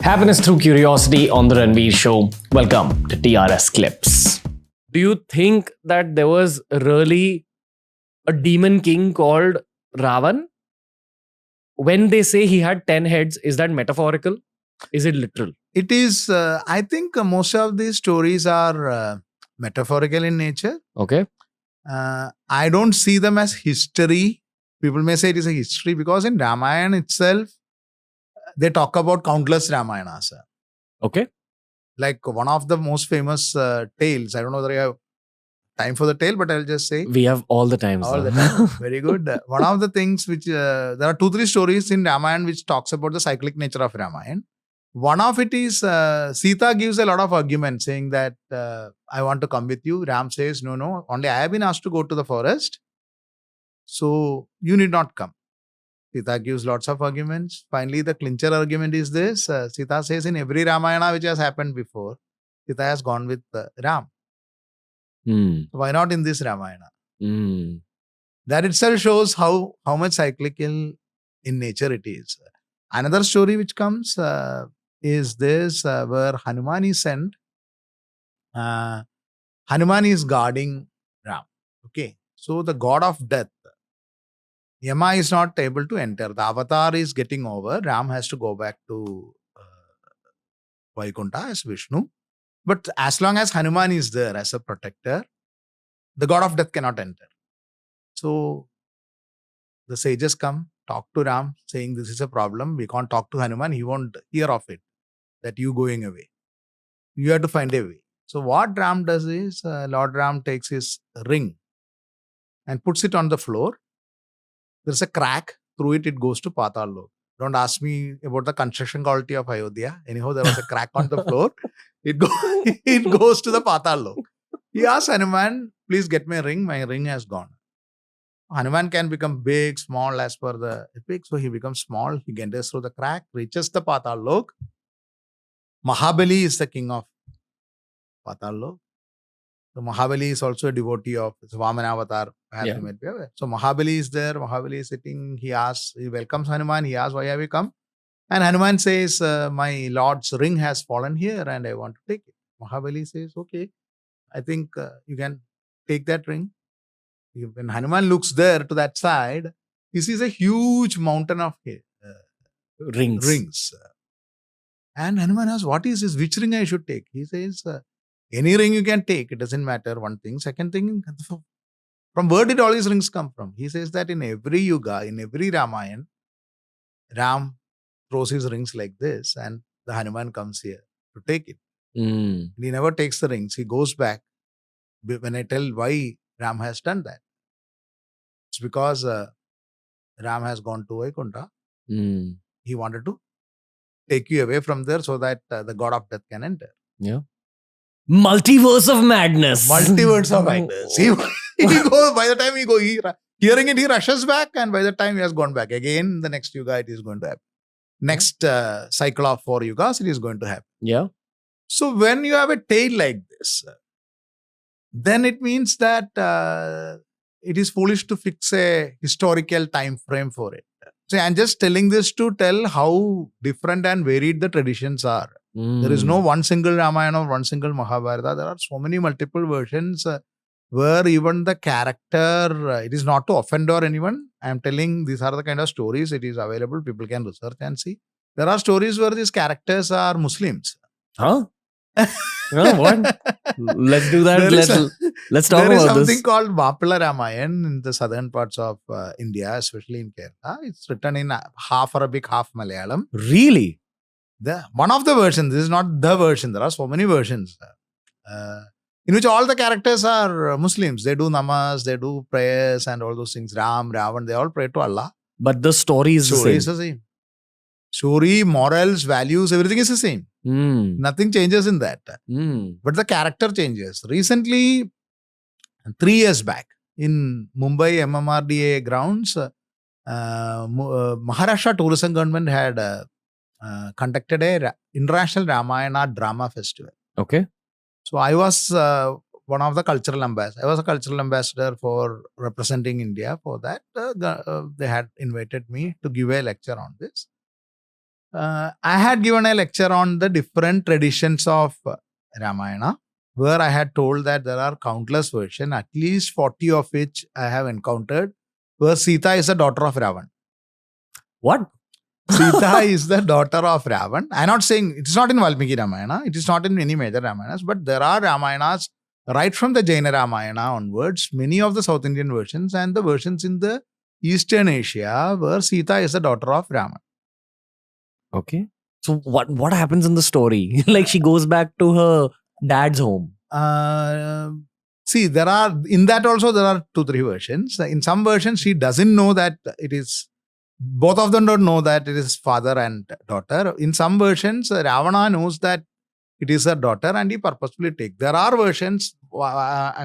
Happiness through curiosity on the Ranveer show. Welcome to TRS Clips. Do you think that there was really a demon king called Ravan? When they say he had 10 heads, is that metaphorical? Is it literal? It is, I think most of these stories are metaphorical in nature. Okay. I don't see them as history. People may say it is a history because in Ramayana itself, they talk about countless Ramayanas. Okay. Like one of the most famous tales. I don't know whether you have time for the tale, but I'll just say. We have all the time. All sir. the time. Very good. One of the things which, there are 2-3 stories in Ramayana which talks about the cyclic nature of Ramayana. One of it is Sita gives a lot of argument saying that I want to come with you. Ram says, no, only I have been asked to go to the forest. So you need not come. Sita gives lots of arguments. Finally, the clincher argument is this. Sita says in every Ramayana which has happened before, Sita has gone with Ram. Why not in this Ramayana? That itself shows how much cyclical in nature it is. Another story which comes is this where Hanuman is sent. Hanuman is guarding Ram. Okay. So the god of death, Yama is not able to enter. The avatar is getting over. Ram has to go back to Vaikunta as Vishnu. But as long as Hanuman is there as a protector, the god of death cannot enter. So the sages come, talk to Ram, saying this is a problem. We can't talk to Hanuman. He won't hear of it, that you going away. You have to find a way. So what Ram does is, Lord Ram takes his ring and puts it on the floor. There's a crack. Through it goes to Patal Lok. Don't ask me about the construction quality of Ayodhya. Anyhow, there was a crack on the floor. It goes to the Patal Lok. He asks Hanuman, please get my ring. My ring has gone. Hanuman can become big, small as per the epic. So he becomes small. He enters through the crack, reaches the Patal Lok. Mahabali is the king of Patal Lok. So Mahabali is also a devotee of Vamana avatar. Yeah. So Mahabali is there. Mahabali is sitting. He welcomes Hanuman. He asks, why have you come? And Hanuman says, my lord's ring has fallen here and I want to take it. Mahabali says, okay, I think you can take that ring. When Hanuman looks there to that side, he sees a huge mountain of rings. And Hanuman asks, what is this? Which ring I should take? He says, any ring you can take. It doesn't matter. One thing. Second thing, from where did all these rings come from? He says that in every yuga, in every Ramayana, Ram throws his rings like this and the Hanuman comes here to take it. And he never takes the rings. He goes back. When I tell why Ram has done that, it's because Ram has gone to Vaikunta. He wanted to take you away from there so that the god of death can enter. Yeah. Multiverse of madness. Multiverse of madness. He goes, by the time hearing it, he rushes back, and by the time he has gone back again, the next yuga it is going to happen. Next cycle of 4 yugas, it is going to happen. Yeah. So when you have a tale like this, then it means that it is foolish to fix a historical time frame for it. So I'm just telling this to tell how different and varied the traditions are. There is no one single Ramayana or one single Mahabharata. There are so many multiple versions where even the character, it is not to offend or anyone. I'm telling these are the kind of stories. It is available. People can research and see. There are stories where these characters are Muslims. Huh? No, what? Let's do that. Let's talk about this. There is something called Mappila Ramayana in the southern parts of India, especially in Kerala. It's written in half Arabic, half Malayalam. Really? One of the versions. This is not the version. There are so many versions. In which all the characters are Muslims. They do namaz, they do prayers and all those things. Ram, Ravana, they all pray to Allah. But the story is the same. Story, morals, values, everything is the same. Nothing changes in that. But the character changes. Recently, 3 years back, in Mumbai MMRDA grounds, Maharashtra Tourism Government had conducted a International Ramayana Drama Festival. Okay. So I was one of the cultural ambassadors. I was a cultural ambassador for representing India for that. They had invited me to give a lecture on this. I had given a lecture on the different traditions of Ramayana, where I had told that there are countless versions, at least 40 of which I have encountered, where Sita is the daughter of Ravan. What? Sita is the daughter of Ravan. I'm not saying it's not in Valmiki Ramayana, it is not in any major Ramayanas, but there are Ramayanas right from the Jaina Ramayana onwards, many of the South Indian versions and the versions in the Eastern Asia, where Sita is the daughter of Ravan. Okay. So what happens in the story? Like she goes back to her dad's home. See, there are in that also there are 2-3 versions. In some versions, she doesn't know that it is. Both of them don't know that it is father and daughter. In some versions, Ravana knows that it is her daughter and he purposefully takes. There are versions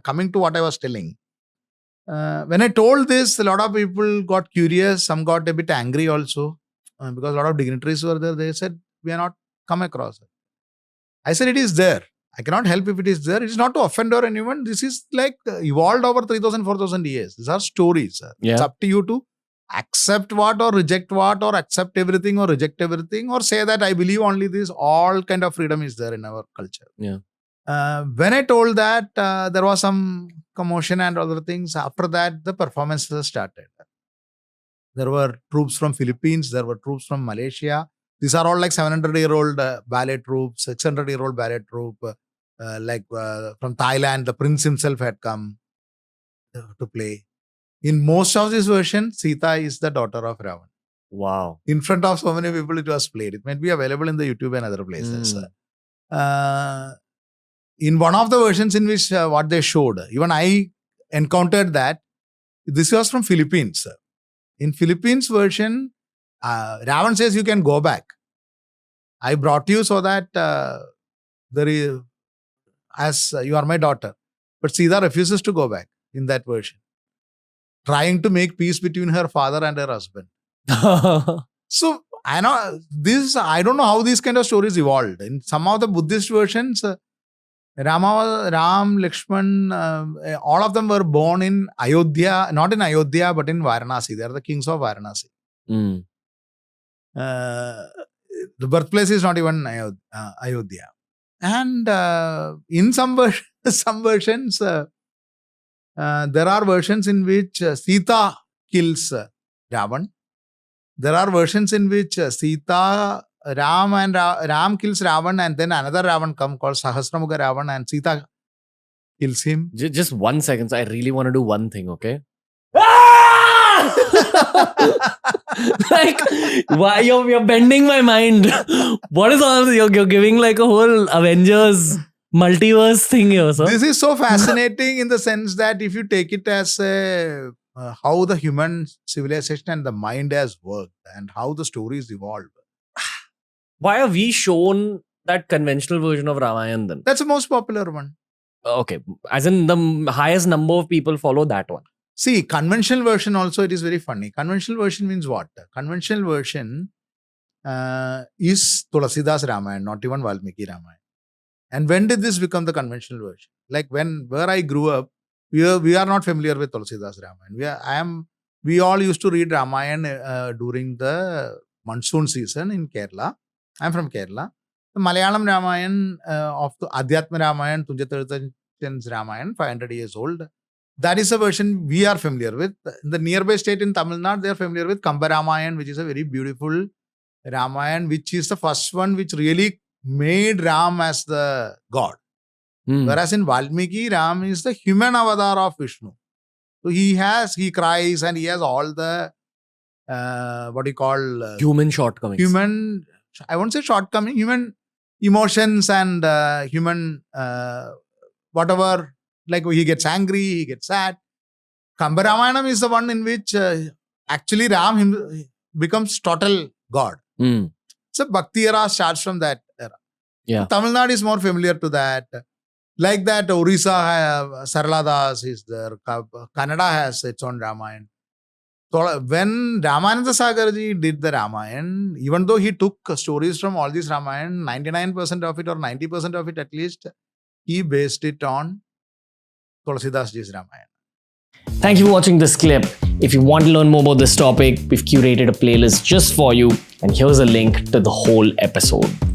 coming to what I was telling. When I told this, a lot of people got curious. Some got a bit angry also because a lot of dignitaries were there. They said, we are not come across it. I said, it is there. I cannot help if it is there. It is not to offend or anyone. This is like evolved over 3,000, 4,000 years. These are stories. It's up to you to accept what or reject what, or accept everything or reject everything, or say that I believe only this. All kind of freedom is there in our culture. Yeah. When I told that, there was some commotion and other things. After that, the performances started. There were troops from Philippines. There were troops from Malaysia. These are all like 700-year-old ballet troupe, 600-year-old ballet troupe. From Thailand, the prince himself had come to play. In most of these versions, Sita is the daughter of Ravana. Wow. In front of so many people, it was played. It might be available in the YouTube and other places. In one of the versions in which what they showed, even I encountered that. This was from Philippines. In Philippines version, Ravan says you can go back. I brought you so that there is, as you are my daughter. But Sita refuses to go back in that version, trying to make peace between her father and her husband. So I know this. I don't know how these kind of stories evolved. In some of the Buddhist versions, Ram, Lakshman, all of them were born in Ayodhya, not in Ayodhya, but in Varanasi. They are the kings of Varanasi. The birthplace is not even Ayodhya. And in some versions, there are versions in which Sita kills Ravan. There are versions in which Ram kills Ravan, and then another Ravan comes called Sahasramukha Ravan, and Sita kills him. Just 1 second. I really want to do one thing, okay? Like, why you're bending my mind? What is all this? You're giving like a whole Avengers multiverse thing here, sir. This is so fascinating in the sense that if you take it as how the human civilization and the mind has worked and how the stories evolved. Why are we shown that conventional version of Ramayana then? That's the most popular one. Okay, as in the highest number of people follow that one. See, conventional version also, it is very funny. Conventional version means what? Conventional version is Tulasidas Ramayana, not even Valmiki Ramayana. And when did this become the conventional version? Like where I grew up, we are not familiar with Tulasidas Ramayana. We all used to read Ramayana during the monsoon season in Kerala. I'm from Kerala. The Malayalam Ramayana of the Adhyatma Ramayana, Tunjatirthan's Ramayana, 500 years old. That is a version we are familiar with. In the nearby state in Tamil Nadu, they are familiar with Kamba Ramayana, which is a very beautiful Ramayana, which is the first one which really made Ram as the god. Whereas in Valmiki, Ram is the human avatar of Vishnu. So he cries and he has all the, human shortcomings. I won't say shortcoming, human emotions and human whatever. Like he gets angry, he gets sad. Kamba Ramayana is the one in which actually Ram becomes total god. So Bhakti era starts from that era. Yeah. Tamil Nadu is more familiar to that. Like that, Orissa, Saraladas is there. Kannada has its own Ramayana. So when Ramananda Sagarji did the Ramayana, even though he took stories from all these Ramayana, 99% of it or 90% of it at least, he based it on Tulasidas Ji's Ramayana. Thank you for watching this clip. If you want to learn more about this topic, we've curated a playlist just for you, and here's a link to the whole episode.